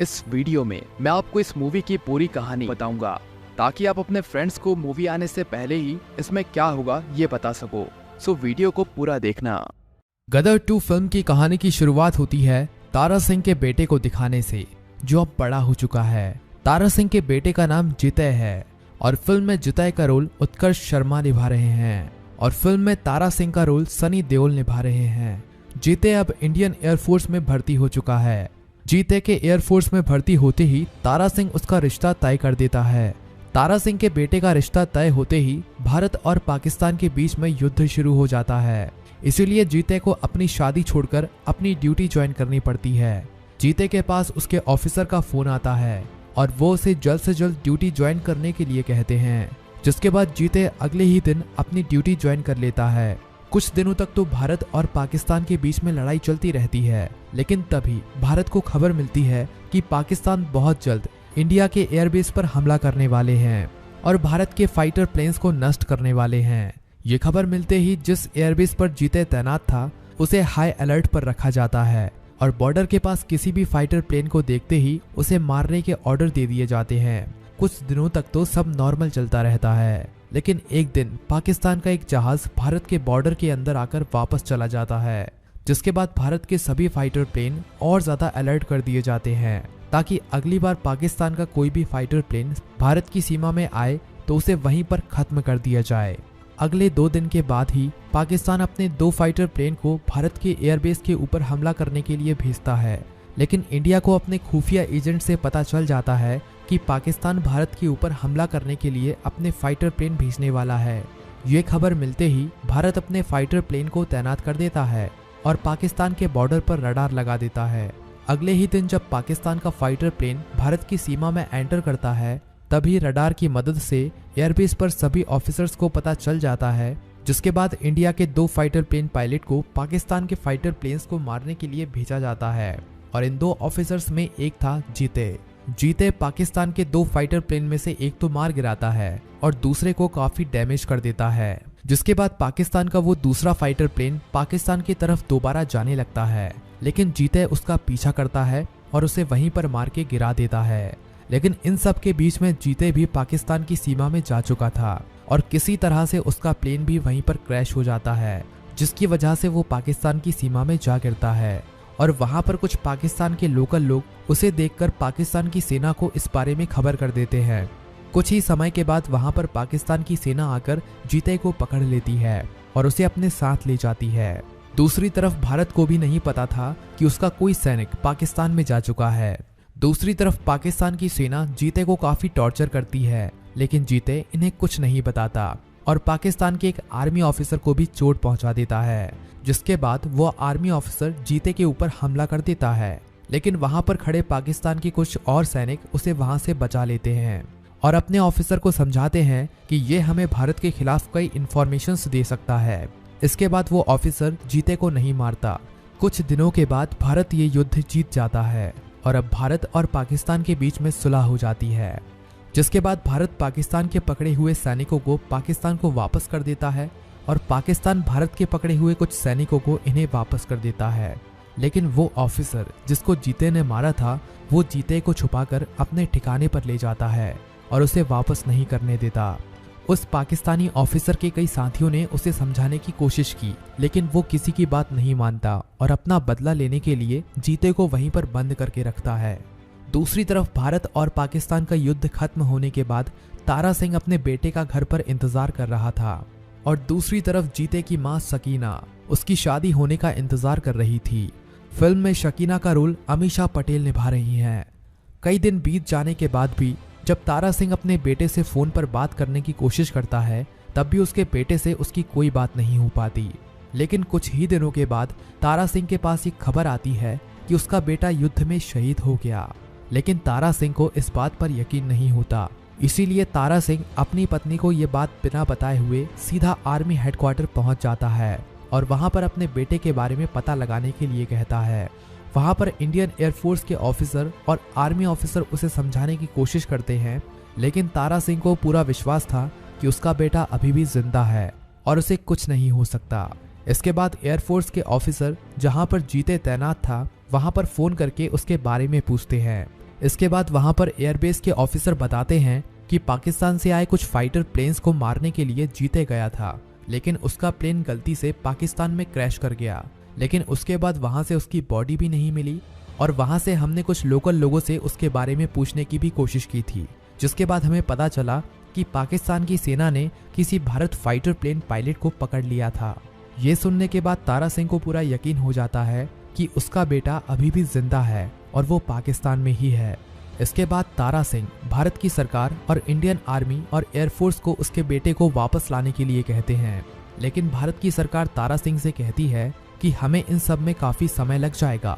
इस वीडियो में मैं आपको इस मूवी की पूरी कहानी बताऊंगा ताकि आप अपने फ्रेंड्स को मूवी आने से पहले ही इसमें क्या होगा ये बता सको। सो वीडियो को पूरा देखना। गदर 2 फिल्म की कहानी की शुरुआत होती है तारा सिंह के बेटे को दिखाने से, जो अब बड़ा हो चुका है। तारा सिंह के बेटे का नाम जितय है और फिल्म में जितय का रोल उत्कर्ष शर्मा निभा रहे हैं और फिल्म में तारा सिंह का रोल सनी देओल निभा रहे हैं। जितय अब इंडियन एयरफोर्स में भर्ती हो चुका है। जितय के एयरफोर्स में भर्ती होते ही तारा सिंह उसका रिश्ता तय कर देता है। तारा सिंह के बेटे का रिश्ता तय होते ही भारत और पाकिस्तान के बीच में युद्ध शुरू हो जाता है। इसीलिए जितय को अपनी शादी छोड़कर अपनी ड्यूटी ज्वाइन करनी पड़ती है। जितय के पास उसके ऑफिसर का फोन आता है और वो उसे जल्द से जल्द ड्यूटी ज्वाइन करने के लिए कहते हैं, जिसके बाद जितय अगले ही दिन अपनी ड्यूटी ज्वाइन कर लेता है। कुछ दिनों तक तो भारत और पाकिस्तान के बीच में लड़ाई चलती रहती है, लेकिन तभी भारत को खबर मिलती है कि पाकिस्तान बहुत जल्द इंडिया के एयरबेस पर हमला करने वाले हैं और भारत के फाइटर प्लेन्स को नष्ट करने वाले हैं। ये खबर मिलते ही जिस एयरबेस पर जितय तैनात था उसे हाई अलर्ट पर रखा जाता है और बॉर्डर के पास किसी भी फाइटर प्लेन को देखते ही उसे मारने के ऑर्डर दे दिए जाते हैं। कुछ दिनों तक तो सब नॉर्मल चलता रहता है, लेकिन एक दिन पाकिस्तान का एक जहाज भारत के बॉर्डर के अंदर आकर वापस चला जाता है, जिसके बाद भारत के सभी फाइटर प्लेन और ज्यादा अलर्ट कर दिए जाते हैं ताकि अगली बार पाकिस्तान का कोई भी फाइटर प्लेन भारत की सीमा में आए तो उसे वहीं पर खत्म कर दिया जाए। अगले 2 दिन के बाद ही पाकिस्तान अपने 2 फाइटर प्लेन को भारत के एयरबेस के ऊपर हमला करने के लिए भेजता है, लेकिन इंडिया को अपने खुफिया एजेंट से पता चल जाता है कि पाकिस्तान भारत के ऊपर हमला करने के लिए अपने फाइटर प्लेन भेजने वाला है। ये खबर मिलते ही भारत अपने फाइटर प्लेन को तैनात कर देता है और पाकिस्तान के बॉर्डर पर रडार लगा देता है। अगले ही दिन जब पाकिस्तान का फाइटर प्लेन भारत की सीमा में एंटर करता है, तभी रडार की मदद से एयरबेस पर सभी ऑफिसर्स को पता चल जाता है, जिसके बाद इंडिया के 2 फाइटर प्लेन पायलट को पाकिस्तान के फाइटर प्लेन्स को मारने के लिए भेजा जाता है और इन 2 ऑफिसर्स में एक था जितय। जितय पाकिस्तान के 2 फाइटर प्लेन में से एक तो मार गिराता है और दूसरे को काफी डैमेज कर देता है, जिसके बाद पाकिस्तान का वो दूसरा फाइटर प्लेन पाकिस्तान की तरफ दोबारा जाने लगता है, लेकिन जितय उसका पीछा करता है और उसे वहीं पर मार के गिरा देता है। लेकिन इन सब के बीच में जितय भी पाकिस्तान की सीमा में जा चुका था और किसी तरह से उसका प्लेन भी वहीं पर क्रैश हो जाता है, जिसकी वजह से वो पाकिस्तान की सीमा में जा गिरता है और वहां पर कुछ पाकिस्तान के लोकल लोग उसे देखकर पाकिस्तान की सेना को इस बारे में खबर कर देते हैं। कुछ ही समय के बाद वहां पर पाकिस्तान की सेना आकर जितय को पकड़ लेती है और उसे अपने साथ ले जाती है। दूसरी तरफ भारत को भी नहीं पता था कि उसका कोई सैनिक पाकिस्तान में जा चुका है। दूसरी तरफ पाकिस्तान की सेना जितय को काफी टॉर्चर करती है, लेकिन जितय इन्हें कुछ नहीं बताता और पाकिस्तान के एक आर्मी ऑफिसर को भी चोट पहुंचा देता है, जिसके बाद वो आर्मी ऑफिसर जितय के ऊपर हमला कर देता है। लेकिन वहां पर खड़े पाकिस्तान के कुछ और सैनिक उसे वहां से बचा लेते हैं और अपने ऑफिसर को समझाते हैं कि ये हमें भारत के खिलाफ कई इंफॉर्मेशंस दे सकता है। इसके बाद वो ऑफिसर जितय को नहीं मारता। कुछ दिनों के बाद भारत ये युद्ध जीत जाता है और अब भारत और पाकिस्तान के बीच में सुलह हो जाती है, जिसके बाद भारत पाकिस्तान के पकड़े हुए सैनिकों को पाकिस्तान को वापस कर देता है और पाकिस्तान भारत के पकड़े हुए कुछ सैनिकों को इन्हें वापस कर देता है। लेकिन वो ऑफिसर जिसको जितय ने मारा था, वो जितय को छुपाकर अपने ठिकाने पर ले जाता है और उसे वापस नहीं करने देता। उस पाकिस्तानी ऑफिसर के कई साथियों ने उसे समझाने की कोशिश की, लेकिन वो किसी की बात नहीं मानता और अपना बदला लेने के लिए जितय को वहीं पर बंद करके रखता है। दूसरी तरफ भारत और पाकिस्तान का युद्ध खत्म होने के बाद तारा सिंह अपने बेटे का घर पर इंतजार कर रहा था और दूसरी तरफ जितय की मां शकीना उसकी शादी होने का इंतजार कर रही थी। फिल्म में शकीना का रोल अमीषा पटेल निभा रही हैं। कई दिन बीत जाने के बाद भी जब तारा सिंह अपने बेटे से फोन पर बात करने की कोशिश करता है, तब भी उसके बेटे से उसकी कोई बात नहीं हो पाती। लेकिन कुछ ही दिनों के बाद तारा सिंह के पास एक खबर आती है कि उसका बेटा युद्ध में शहीद हो गया, लेकिन तारा सिंह को इस बात पर यकीन नहीं होता। इसीलिए तारा सिंह अपनी पत्नी को ये बात बिना बताए हुए सीधा आर्मी हेडक्वार्टर पहुंच जाता है और वहां पर अपने बेटे के बारे में पता लगाने के लिए कहता है। वहां पर इंडियन एयरफोर्स के ऑफिसर और आर्मी ऑफिसर उसे समझाने की कोशिश करते हैं, लेकिन तारा सिंह को पूरा विश्वास था कि उसका बेटा अभी भी जिंदा है और उसे कुछ नहीं हो सकता। इसके बाद एयरफोर्स के ऑफिसर जहां पर जितय तैनात था, वहां पर फोन करके उसके बारे में पूछते हैं। इसके बाद वहां पर एयरबेस के ऑफिसर बताते हैं कि पाकिस्तान से आए कुछ फाइटर प्लेन्स को मारने के लिए जीते गया था, लेकिन उसका प्लेन गलती से पाकिस्तान में क्रैश कर गया। लेकिन उसके बाद वहां से उसकी बॉडी भी नहीं मिली और वहां से हमने कुछ लोकल लोगों से उसके बारे में पूछने की भी कोशिश की थी, जिसके बाद हमें पता चला कि पाकिस्तान की सेना ने किसी भारत फाइटर प्लेन पायलट को पकड़ लिया था। ये सुनने के बाद तारा सिंह को पूरा यकीन हो जाता है कि उसका बेटा अभी भी जिंदा है और वो पाकिस्तान में ही है। इसके बाद तारा सिंह भारत की सरकार और इंडियन आर्मी और एयरफोर्स को उसके बेटे को वापस लाने के लिए कहते हैं, लेकिन भारत की सरकार तारा सिंह से कहती है कि हमें इन सब में काफी समय लग जाएगा,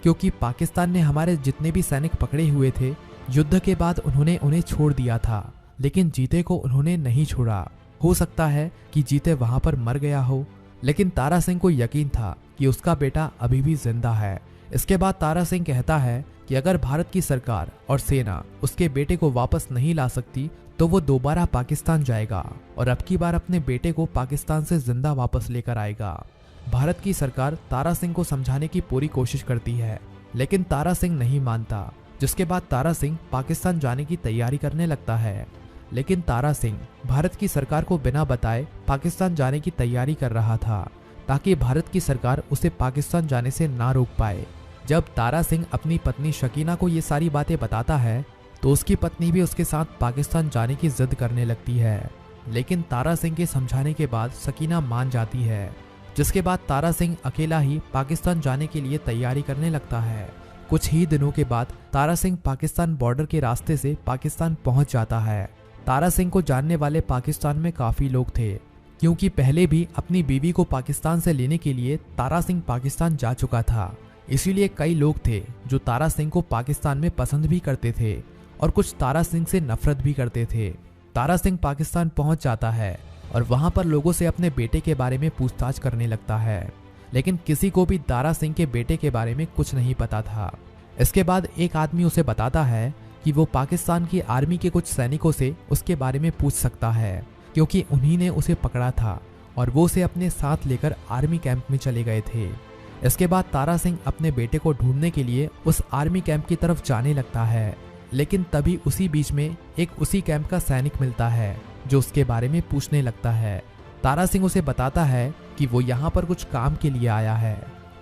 क्योंकि पाकिस्तान ने हमारे जितने भी सैनिक पकड़े हुए थे युद्ध के बाद उन्होंने उन्हें छोड़ दिया था, लेकिन जीते को उन्होंने नहीं छोड़ा। हो सकता है कि जीते वहां पर मर गया हो, लेकिन तारा सिंह को यकीन था कि उसका बेटा अभी भी जिंदा है। इसके बाद तारा सिंह कहता है कि अगर भारत की सरकार और सेना उसके बेटे को वापस नहीं ला सकती तो वो दोबारा पाकिस्तान जाएगा और अब की बार अपने बेटे को पाकिस्तान से जिंदा वापस लेकर आएगा। भारत की सरकार तारा सिंह को समझाने की पूरी कोशिश करती है, लेकिन तारा सिंह नहीं मानता, जिसके बाद तारा सिंह पाकिस्तान जाने की तैयारी करने लगता है। लेकिन तारा सिंह भारत की सरकार को बिना बताए पाकिस्तान जाने की तैयारी कर रहा था, ताकि भारत की सरकार उसे पाकिस्तान जाने से ना रोक पाए। जब तारा सिंह अपनी पत्नी शकीना को ये सारी बातें बताता है तो उसकी पत्नी भी उसके साथ पाकिस्तान जाने की जिद करने लगती है, लेकिन तारा सिंह के समझाने के बाद शकीना मान जाती है, जिसके बाद तारा सिंह अकेला ही पाकिस्तान जाने के लिए तैयारी करने लगता है। कुछ ही दिनों के बाद तारा सिंह पाकिस्तान बॉर्डर के रास्ते से पाकिस्तान पहुंच जाता है। तारा सिंह को जानने वाले पाकिस्तान में काफी लोग थे, क्योंकि पहले भी अपनी बीवी को पाकिस्तान से लेने के लिए तारा सिंह पाकिस्तान जा चुका था। इसीलिए कई लोग थे जो तारा सिंह को पाकिस्तान में पसंद भी करते थे और कुछ तारा सिंह से नफरत भी करते थे। तारा सिंह पाकिस्तान पहुंच जाता है और वहां पर लोगों से अपने बेटे के बारे में पूछताछ करने लगता है, लेकिन किसी को भी तारा सिंह के बेटे के बारे में कुछ नहीं पता था। इसके बाद एक आदमी उसे बताता है कि वो पाकिस्तान की आर्मी के कुछ सैनिकों से उसके बारे में पूछ सकता है, क्योंकि उन्हीं ने उसे पकड़ा था और वो उसे अपने साथ लेकर आर्मी कैंप में चले गए थे। इसके बाद तारा सिंह अपने बेटे को ढूंढने के लिए उस आर्मी कैंप की तरफ जाने लगता है, लेकिन तभी उसी बीच में एक उसी कैंप का सैनिक मिलता है जो उसके बारे में पूछने लगता है। तारा सिंह उसे बताता है कि वो यहाँ पर कुछ काम के लिए आया है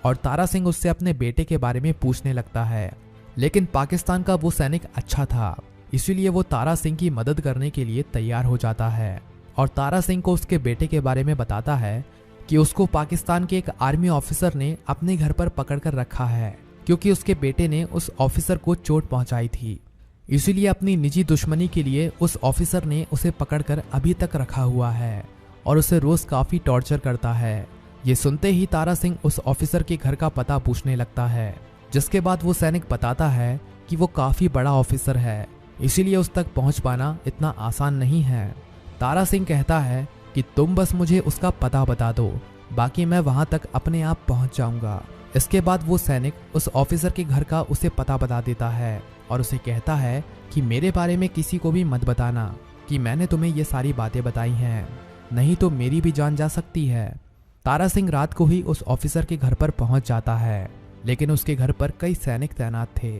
और तारा सिंह उससे अपने बेटे के बारे में पूछने लगता है, लेकिन पाकिस्तान का वो सैनिक अच्छा था, इसीलिए वो तारा सिंह की मदद करने के लिए तैयार हो जाता है और तारा सिंह को उसके बेटे के बारे में बताता है कि उसको पाकिस्तान के एक आर्मी ऑफिसर ने अपने घर पर पकड़ कर रखा है, क्योंकि उसके बेटे ने उस ऑफिसर को चोट पहुंचाई थी। इसीलिए अपनी निजी दुश्मनी के लिए उस ऑफिसर ने उसे पकड़कर अभी तक रखा हुआ है और उसे रोज काफी टॉर्चर करता है। ये सुनते ही तारा सिंह उस ऑफिसर के घर का पता पूछने लगता है, जिसके बाद वो सैनिक बताता है कि वो काफी बड़ा ऑफिसर है, इसीलिए उस तक पहुंच पाना इतना आसान नहीं है। तारा सिंह कहता है कि तुम बस मुझे उसका पता बता दो, बाकी मैं वहां तक अपने आप पहुंच जाऊंगा। इसके बाद वो सैनिक उस ऑफिसर के घर का उसे पता बता देता है और उसे कहता है कि मेरे बारे में किसी को भी मत बताना कि मैंने तुम्हें ये सारी बातें बताई हैं, नहीं तो मेरी भी जान जा सकती है। तारा सिंह रात को ही उस ऑफिसर के घर पर पहुंच जाता है, लेकिन उसके घर पर कई सैनिक तैनात थे।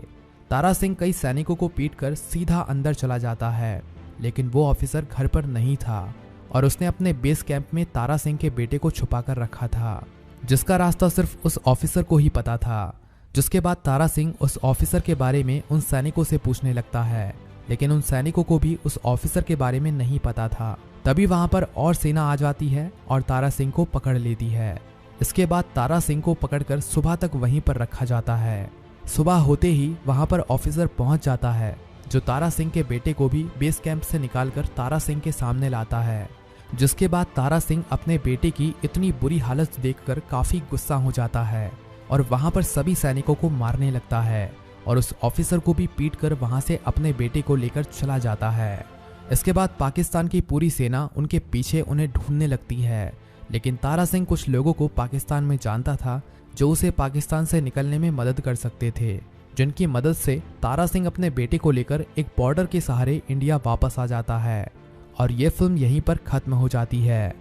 तारा सिंह कई सैनिकों को पीटकर सीधा अंदर चला जाता है, लेकिन वो ऑफिसर घर पर नहीं था और उसने अपने बेस कैंप में तारा सिंह के बेटे को छुपा कर रखा था, जिसका रास्ता सिर्फ उस ऑफिसर को ही पता था। जिसके बाद तारा सिंह उस ऑफिसर के बारे में उन सैनिकों से पूछने लगता है, लेकिन उन सैनिकों को भी उस ऑफिसर के बारे में नहीं पता था। तभी वहां पर और सेना आ जाती है और तारा सिंह को पकड़ लेती है। इसके बाद तारा सिंह को पकड़कर सुबह तक वहीं पर रखा जाता है। सुबह होते ही वहां पर ऑफिसर पहुंच जाता है, जो तारा सिंह के बेटे को भी बेस कैंप से निकालकर तारा सिंह के सामने लाता है। जिसके बाद तारा सिंह अपने बेटे की इतनी बुरी हालत देखकर काफी गुस्सा हो जाता है और वहां पर सभी सैनिकों को मारने लगता है और उस ऑफिसर को भी पीटकर वहां से अपने बेटे को लेकर चला जाता है। इसके बाद पाकिस्तान की पूरी सेना उनके पीछे उन्हें ढूंढने लगती है, लेकिन तारा सिंह कुछ लोगों को पाकिस्तान में जानता था जो उसे पाकिस्तान से निकलने में मदद कर सकते थे, जिनकी मदद से तारा सिंह अपने बेटे को लेकर एक बॉर्डर के सहारे इंडिया वापस आ जाता है। और ये फिल्म यहीं पर खत्म हो जाती है।